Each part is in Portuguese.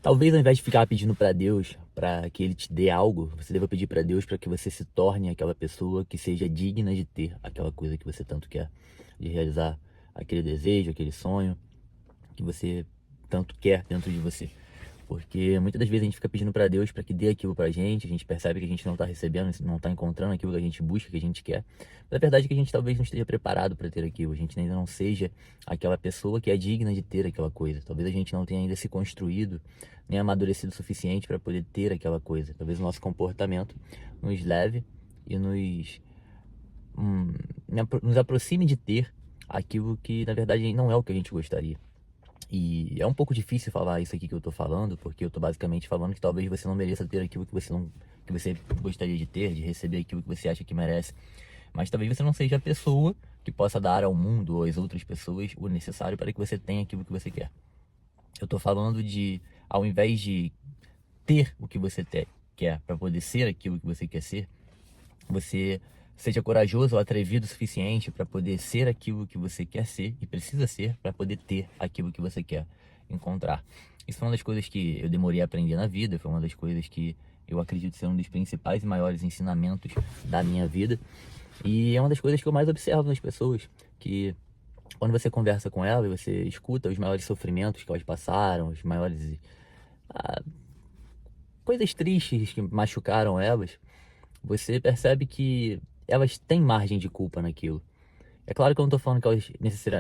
Talvez ao invés de ficar pedindo para Deus para que Ele te dê algo, você deva pedir para Deus para que você se torne aquela pessoa que seja digna de ter aquela coisa que você tanto quer, de realizar aquele desejo, aquele sonho que você tanto quer dentro de você. Porque muitas das vezes a gente fica pedindo para Deus para que dê aquilo pra gente, a gente percebe que a gente não tá recebendo, não tá encontrando aquilo que a gente busca, que a gente quer. Mas a verdade é que a gente talvez não esteja preparado para ter aquilo, a gente ainda não seja aquela pessoa que é digna de ter aquela coisa. Talvez a gente não tenha ainda se construído, nem amadurecido o suficiente para poder ter aquela coisa. Talvez o nosso comportamento nos leve e hum, nos aproxime de ter aquilo que na verdade não é o que a gente gostaria. E é um pouco difícil falar isso aqui que eu tô falando, porque eu tô basicamente falando que talvez você não mereça ter aquilo que você não, que você gostaria de ter, de receber aquilo que você acha que merece. Mas talvez você não seja a pessoa que possa dar ao mundo ou às outras pessoas o necessário para que você tenha aquilo que você quer. Eu tô falando de, ao invés de ter o que você quer para poder ser aquilo que você quer ser, você seja corajoso ou atrevido o suficiente para poder ser aquilo que você quer ser e precisa ser para poder ter aquilo que você quer encontrar. Isso foi uma das coisas que eu demorei a aprender na vida, foi uma das coisas que eu acredito ser um dos principais e maiores ensinamentos da minha vida. E é uma das coisas que eu mais observo nas pessoas, que quando você conversa com elas, você escuta os maiores sofrimentos que elas passaram, os maiores ah, coisas tristes que machucaram elas, você percebe que elas têm margem de culpa naquilo. É claro que eu não estou falando que elas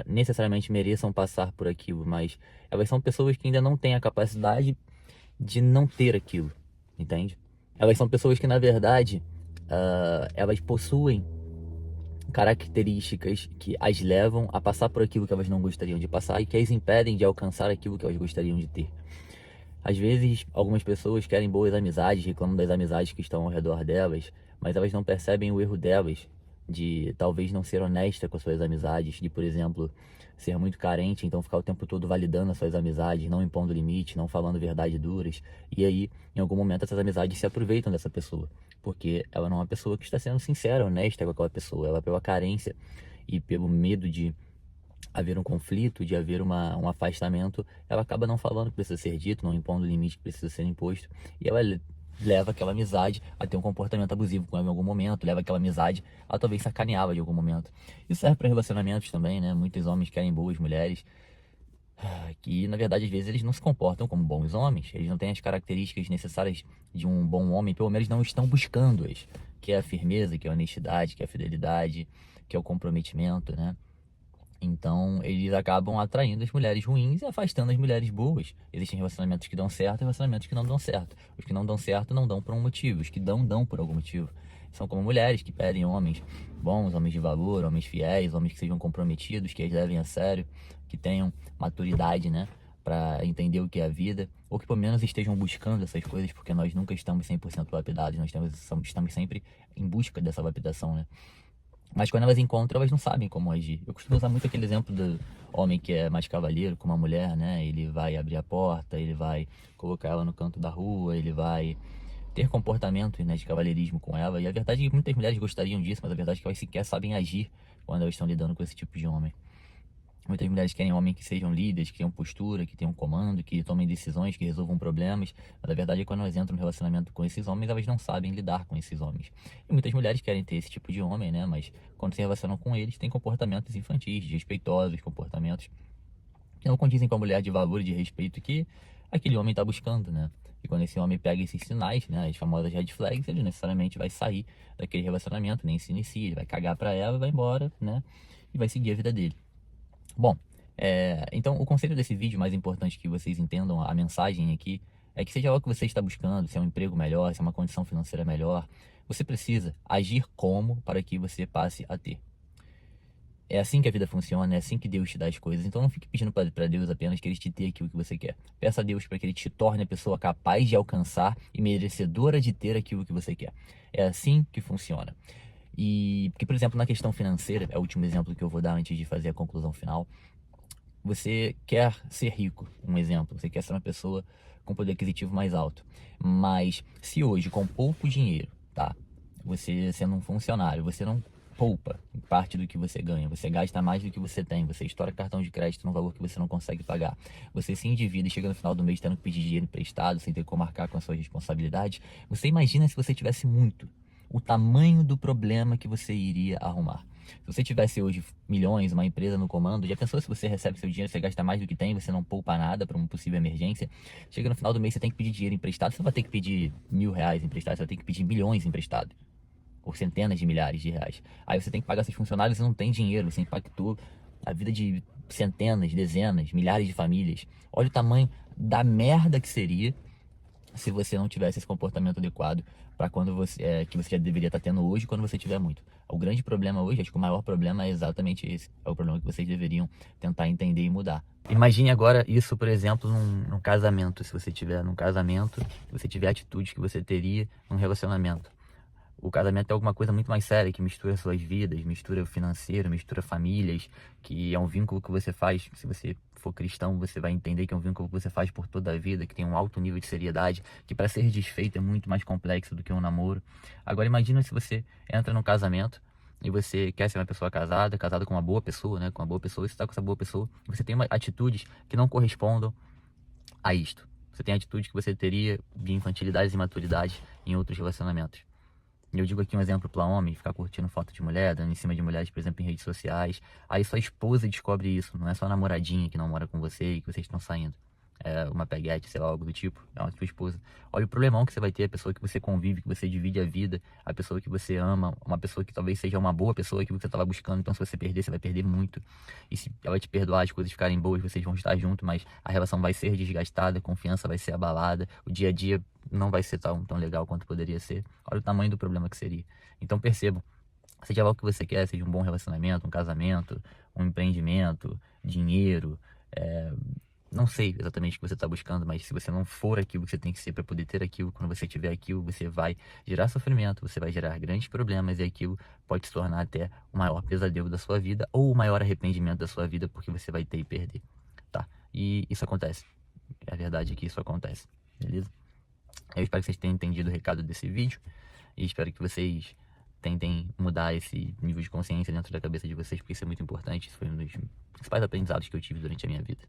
necessariamente mereçam passar por aquilo, mas elas são pessoas que ainda não têm a capacidade de não ter aquilo, entende? Elas são pessoas que, na verdade, elas possuem características que as levam a passar por aquilo que elas não gostariam de passar e que as impedem de alcançar aquilo que elas gostariam de ter. Às vezes, algumas pessoas querem boas amizades, reclamam das amizades que estão ao redor delas, mas elas não percebem o erro delas de talvez não ser honesta com as suas amizades, de, por exemplo, ser muito carente, então ficar o tempo todo validando as suas amizades, não impondo limite, não falando verdades duras, e aí, em algum momento, essas amizades se aproveitam dessa pessoa, porque ela não é uma pessoa que está sendo sincera, honesta com aquela pessoa, ela pela carência e pelo medo de haver um conflito, de haver um afastamento, ela acaba não falando o que precisa ser dito, não impondo o limite que precisa ser imposto, e ela leva aquela amizade a ter um comportamento abusivo com ela em algum momento, leva aquela amizade a talvez sacaneá-la de algum momento. Isso serve para relacionamentos também, né? Muitos homens querem boas mulheres, que na verdade às vezes eles não se comportam como bons homens, eles não têm as características necessárias de um bom homem, pelo menos não estão buscando-as, que é a firmeza, que é a honestidade, que é a fidelidade, que é o comprometimento, né? Então, eles acabam atraindo as mulheres ruins e afastando as mulheres boas. Existem relacionamentos que dão certo e relacionamentos que não dão certo. Os que não dão certo não dão por um motivo. Os que dão, dão por algum motivo. São como mulheres que pedem homens bons, homens de valor, homens fiéis, homens que sejam comprometidos, que as levem a sério, que tenham maturidade, né? Para entender o que é a vida, ou que pelo menos estejam buscando essas coisas, porque nós nunca estamos 100% lapidados, nós estamos sempre em busca dessa lapidação, né? Mas quando elas encontram, elas não sabem como agir. Eu costumo usar muito aquele exemplo do homem que é mais cavalheiro com uma mulher, né? Ele vai abrir a porta, ele vai colocar ela no canto da rua, ele vai ter comportamento, né, de cavalheirismo com ela. E a verdade é que muitas mulheres gostariam disso, mas a verdade é que elas sequer sabem agir quando elas estão lidando com esse tipo de homem. Muitas mulheres querem homens que sejam líderes, que tenham postura, que tenham comando, que tomem decisões, que resolvam problemas. Mas a verdade é que quando elas entram no relacionamento com esses homens, elas não sabem lidar com esses homens. E muitas mulheres querem ter esse tipo de homem, né? Mas quando se relacionam com eles, têm comportamentos infantis, desrespeitosos, comportamentos que não condizem com a mulher de valor e de respeito que aquele homem está buscando, né? E quando esse homem pega esses sinais, né, as famosas red flags, ele necessariamente vai sair daquele relacionamento, nem se inicia, ele vai cagar pra ela, vai embora, né? E vai seguir a vida dele. Bom, então o conselho desse vídeo, mais importante que vocês entendam a mensagem aqui, é que seja lá o que você está buscando, se é um emprego melhor, se é uma condição financeira melhor, você precisa agir como para que você passe a ter. É assim que a vida funciona, é assim que Deus te dá as coisas. Então não fique pedindo para Deus apenas que Ele te dê aquilo que você quer. Peça a Deus para que Ele te torne a pessoa capaz de alcançar e merecedora de ter aquilo que você quer. É assim que funciona. E porque, por exemplo, na questão financeira, é o último exemplo que eu vou dar antes de fazer a conclusão final. Você quer ser rico, um exemplo, você quer ser uma pessoa com poder aquisitivo mais alto. Mas se hoje, com pouco dinheiro, tá? Você sendo um funcionário, você não poupa parte do que você ganha, você gasta mais do que você tem, você estoura cartão de crédito no valor que você não consegue pagar, você se endivida e chega no final do mês tendo que pedir dinheiro emprestado, sem ter como marcar com as suas responsabilidades. Você imagina se você tivesse muito, o tamanho do problema que você iria arrumar. Se você tivesse hoje milhões, uma empresa no comando, já pensou se você recebe seu dinheiro, você gasta mais do que tem, você não poupa nada para uma possível emergência? Chega no final do mês, você tem que pedir dinheiro emprestado, você não vai ter que pedir R$ 1.000 emprestado, você vai ter que pedir milhões emprestado, ou centenas de milhares de reais. Aí você tem que pagar seus funcionários e não tem dinheiro, você impactou a vida de centenas, dezenas, milhares de famílias. Olha o tamanho da merda que seria se você não tivesse esse comportamento adequado para quando você que você já deveria estar tendo hoje, quando você tiver muito. O grande problema hoje, acho que o maior problema é exatamente esse. É o problema que vocês deveriam tentar entender e mudar. Imagine agora isso, por exemplo, num casamento. Se você tiver num casamento, se você tiver atitudes que você teria num relacionamento. O casamento é alguma coisa muito mais séria, que mistura suas vidas, mistura o financeiro, mistura famílias, que é um vínculo que você faz. Se você for cristão, você vai entender que é um vínculo que você faz por toda a vida, que tem um alto nível de seriedade, que para ser desfeito é muito mais complexo do que um namoro. Agora imagina se você entra num casamento e você quer ser uma pessoa casada, casada com uma boa pessoa, né? Com uma boa pessoa, e você está com essa boa pessoa, e você tem atitudes que não correspondam a isto. Você tem atitudes que você teria de infantilidade e imaturidade em outros relacionamentos. Eu digo aqui um exemplo para homem, ficar curtindo foto de mulher, dando em cima de mulheres, por exemplo, em redes sociais. Aí sua esposa descobre isso, não é sua namoradinha que não mora com você e que vocês estão saindo. É uma peguete, sei lá, algo do tipo, é uma tua esposa. Olha o problemão que você vai ter, a pessoa que você convive, que você divide a vida, a pessoa que você ama, uma pessoa que talvez seja uma boa pessoa, aquilo que você estava buscando, então se você perder, você vai perder muito. E se ela te perdoar, as coisas ficarem boas, vocês vão estar juntos, mas a relação vai ser desgastada, a confiança vai ser abalada, o dia a dia não vai ser tão legal quanto poderia ser. Olha o tamanho do problema que seria. Então percebam, seja lá o que você quer, seja um bom relacionamento, um casamento, um empreendimento, dinheiro, não sei exatamente o que você está buscando, mas se você não for aquilo que você tem que ser para poder ter aquilo, quando você tiver aquilo, você vai gerar sofrimento, você vai gerar grandes problemas e aquilo pode se tornar até o maior pesadelo da sua vida ou o maior arrependimento da sua vida, porque você vai ter e perder, tá? E isso acontece. A verdade é que isso acontece, beleza? Eu espero que vocês tenham entendido o recado desse vídeo e espero que vocês tentem mudar esse nível de consciência dentro da cabeça de vocês, porque isso é muito importante. Isso foi um dos principais aprendizados que eu tive durante a minha vida.